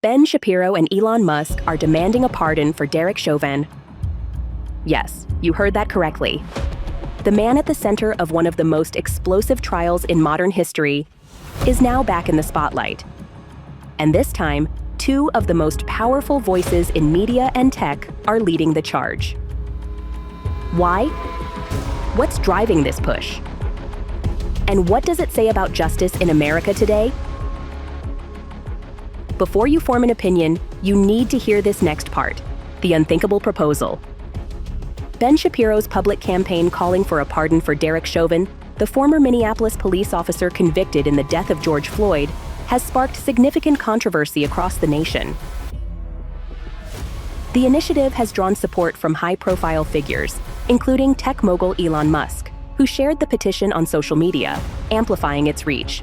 Ben Shapiro and Elon Musk are demanding a pardon for Derek Chauvin. Yes, you heard that correctly. The man at the center of one of the most explosive trials in modern history is now back in the spotlight. And this time, two of the most powerful voices in media and tech are leading the charge. Why? What's driving this push? And what does it say about justice in America today? Before you form an opinion, you need to hear this next part, the unthinkable proposal. Ben Shapiro's public campaign calling for a pardon for Derek Chauvin, the former Minneapolis police officer convicted in the death of George Floyd, has sparked significant controversy across the nation. The initiative has drawn support from high-profile figures, including tech mogul Elon Musk, who shared the petition on social media, amplifying its reach.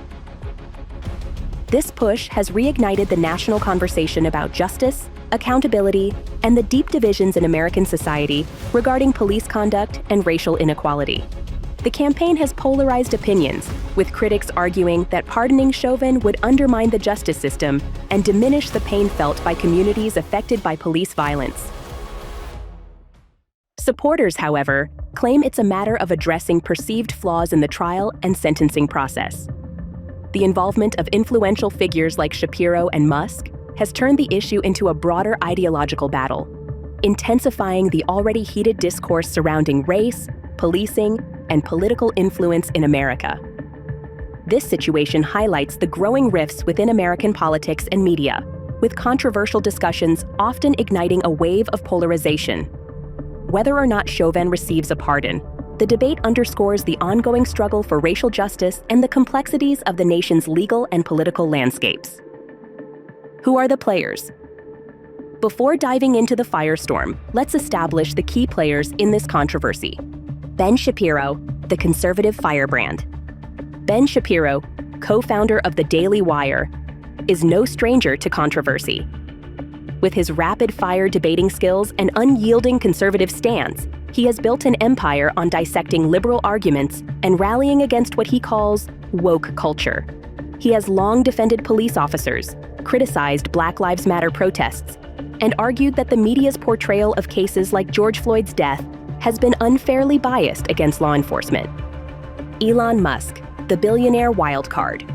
This push has reignited the national conversation about justice, accountability, and the deep divisions in American society regarding police conduct and racial inequality. The campaign has polarized opinions, with critics arguing that pardoning Chauvin would undermine the justice system and diminish the pain felt by communities affected by police violence. Supporters, however, claim it's a matter of addressing perceived flaws in the trial and sentencing process. The involvement of influential figures like Shapiro and Musk has turned the issue into a broader ideological battle, intensifying the already heated discourse surrounding race, policing, and political influence in America. This situation highlights the growing rifts within American politics and media, with controversial discussions often igniting a wave of polarization. Whether or not Chauvin receives a pardon, the debate underscores the ongoing struggle for racial justice and the complexities of the nation's legal and political landscapes. Who are the players? Before diving into the firestorm, let's establish the key players in this controversy. Ben Shapiro, the conservative firebrand. Ben Shapiro, co-founder of the Daily Wire, is no stranger to controversy. With his rapid-fire debating skills and unyielding conservative stance, he has built an empire on dissecting liberal arguments and rallying against what he calls woke culture. He has long defended police officers, criticized Black Lives Matter protests, and argued that the media's portrayal of cases like George Floyd's death has been unfairly biased against law enforcement. Elon Musk, the billionaire wildcard.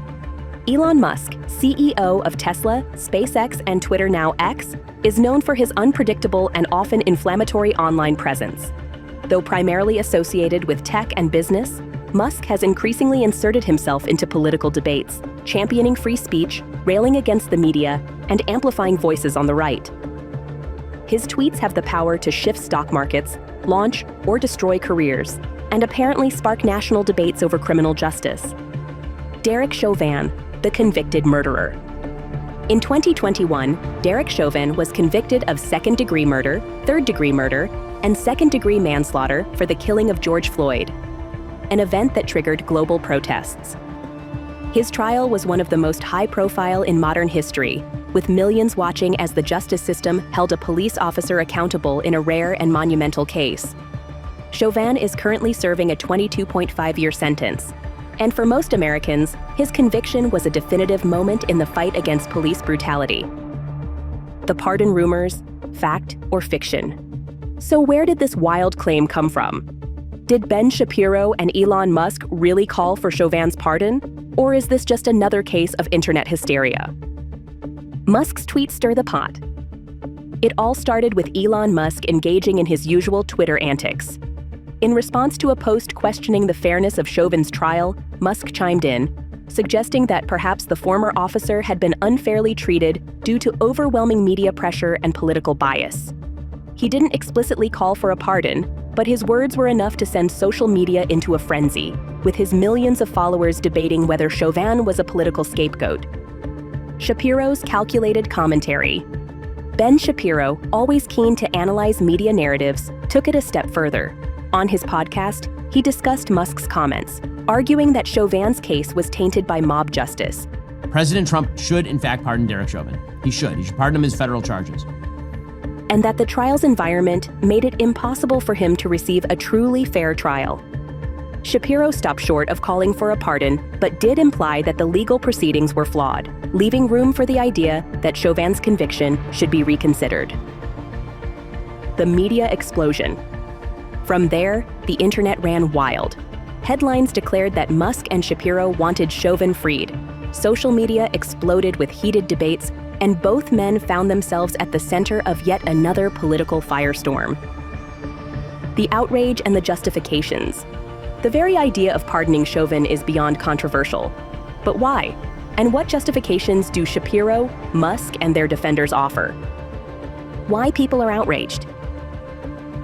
Elon Musk, CEO of Tesla, SpaceX, and Twitter, now X, is known for his unpredictable and often inflammatory online presence. Though primarily associated with tech and business, Musk has increasingly inserted himself into political debates, championing free speech, railing against the media, and amplifying voices on the right. His tweets have the power to shift stock markets, launch or destroy careers, and apparently spark national debates over criminal justice. Derek Chauvin, the convicted murderer. In 2021, Derek Chauvin was convicted of second-degree murder, third-degree murder, and second-degree manslaughter for the killing of George Floyd, an event that triggered global protests. His trial was one of the most high-profile in modern history, with millions watching as the justice system held a police officer accountable in a rare and monumental case. Chauvin is currently serving a 22.5-year sentence, and for most Americans, his conviction was a definitive moment in the fight against police brutality. The pardon rumors, fact or fiction? So where did this wild claim come from? Did Ben Shapiro and Elon Musk really call for Chauvin's pardon? Or is this just another case of internet hysteria? Musk's tweets stir the pot. It all started with Elon Musk engaging in his usual Twitter antics. In response to a post questioning the fairness of Chauvin's trial, Musk chimed in, suggesting that perhaps the former officer had been unfairly treated due to overwhelming media pressure and political bias. He didn't explicitly call for a pardon, but his words were enough to send social media into a frenzy, with his millions of followers debating whether Chauvin was a political scapegoat. Shapiro's calculated commentary. Ben Shapiro, always keen to analyze media narratives, took it a step further. On his podcast, he discussed Musk's comments, arguing that Chauvin's case was tainted by mob justice. President Trump should, in fact, pardon Derek Chauvin. He should pardon him his federal charges. And that the trial's environment made it impossible for him to receive a truly fair trial. Shapiro stopped short of calling for a pardon, but did imply that the legal proceedings were flawed, leaving room for the idea that Chauvin's conviction should be reconsidered. The media explosion. From there, the internet ran wild. Headlines declared that Musk and Shapiro wanted Chauvin freed. Social media exploded with heated debates, and both men found themselves at the center of yet another political firestorm. The outrage and the justifications. The very idea of pardoning Chauvin is beyond controversial. But why? And what justifications do Shapiro, Musk, and their defenders offer? Why people are outraged?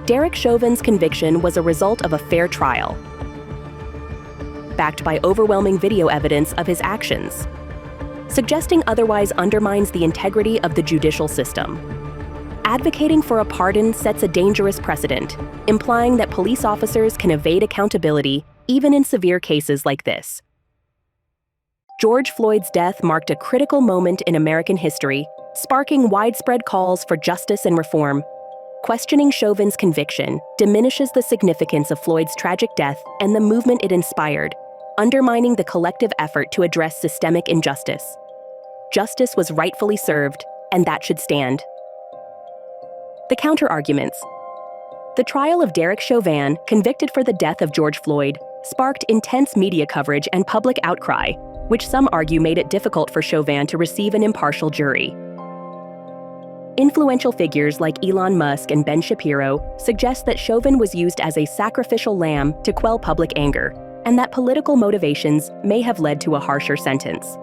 Derek Chauvin's conviction was a result of a fair trial, backed by overwhelming video evidence of his actions. Suggesting otherwise undermines the integrity of the judicial system. Advocating for a pardon sets a dangerous precedent, implying that police officers can evade accountability even in severe cases like this. George Floyd's death marked a critical moment in American history, sparking widespread calls for justice and reform. Questioning Chauvin's conviction diminishes the significance of Floyd's tragic death and the movement it inspired, undermining the collective effort to address systemic injustice. Justice was rightfully served, and that should stand. The counter-arguments. The trial of Derek Chauvin, convicted for the death of George Floyd, sparked intense media coverage and public outcry, which some argue made it difficult for Chauvin to receive an impartial jury. Influential figures like Elon Musk and Ben Shapiro suggest that Chauvin was used as a sacrificial lamb to quell public anger, and that political motivations may have led to a harsher sentence.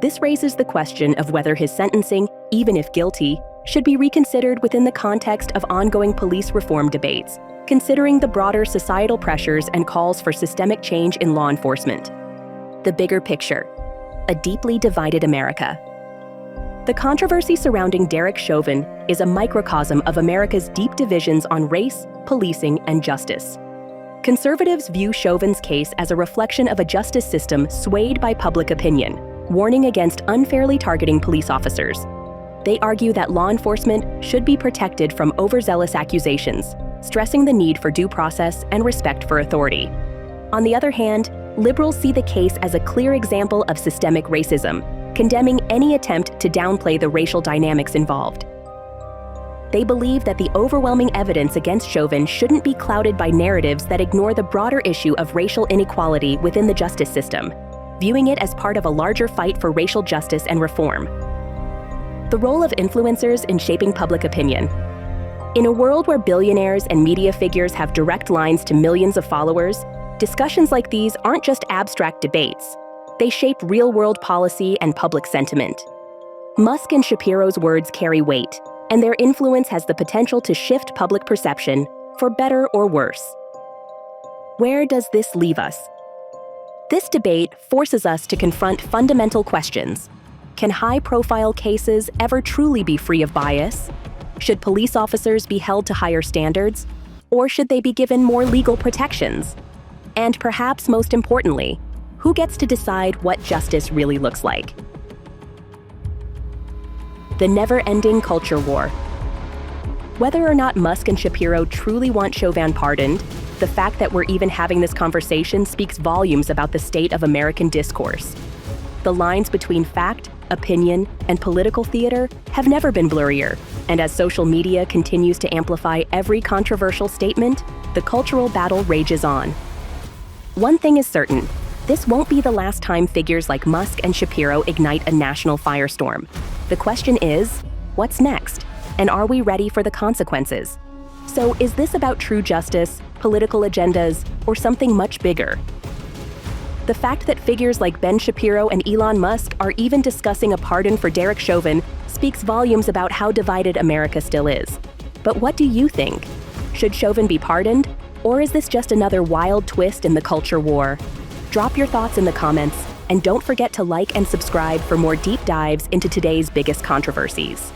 This raises the question of whether his sentencing, even if guilty, should be reconsidered within the context of ongoing police reform debates, considering the broader societal pressures and calls for systemic change in law enforcement. The bigger picture: a deeply divided America. The controversy surrounding Derek Chauvin is a microcosm of America's deep divisions on race, policing, and justice. Conservatives view Chauvin's case as a reflection of a justice system swayed by public opinion, warning against unfairly targeting police officers. They argue that law enforcement should be protected from overzealous accusations, stressing the need for due process and respect for authority. On the other hand, liberals see the case as a clear example of systemic racism, condemning any attempt to downplay the racial dynamics involved. They believe that the overwhelming evidence against Chauvin shouldn't be clouded by narratives that ignore the broader issue of racial inequality within the justice system, viewing it as part of a larger fight for racial justice and reform. The role of influencers in shaping public opinion. In a world where billionaires and media figures have direct lines to millions of followers, discussions like these aren't just abstract debates. They shape real-world policy and public sentiment. Musk and Shapiro's words carry weight, and their influence has the potential to shift public perception, for better or worse. Where does this leave us? This debate forces us to confront fundamental questions. Can high-profile cases ever truly be free of bias? Should police officers be held to higher standards? Or should they be given more legal protections? And perhaps most importantly, who gets to decide what justice really looks like? The never-ending culture war. Whether or not Musk and Shapiro truly want Chauvin pardoned, the fact that we're even having this conversation speaks volumes about the state of American discourse. The lines between fact, opinion, and political theater have never been blurrier, and as social media continues to amplify every controversial statement, the cultural battle rages on. One thing is certain: this won't be the last time figures like Musk and Shapiro ignite a national firestorm. The question is, what's next? And are we ready for the consequences? So is this about true justice, political agendas, or something much bigger? The fact that figures like Ben Shapiro and Elon Musk are even discussing a pardon for Derek Chauvin speaks volumes about how divided America still is. But what do you think? Should Chauvin be pardoned? Or is this just another wild twist in the culture war? Drop your thoughts in the comments, and don't forget to like and subscribe for more deep dives into today's biggest controversies.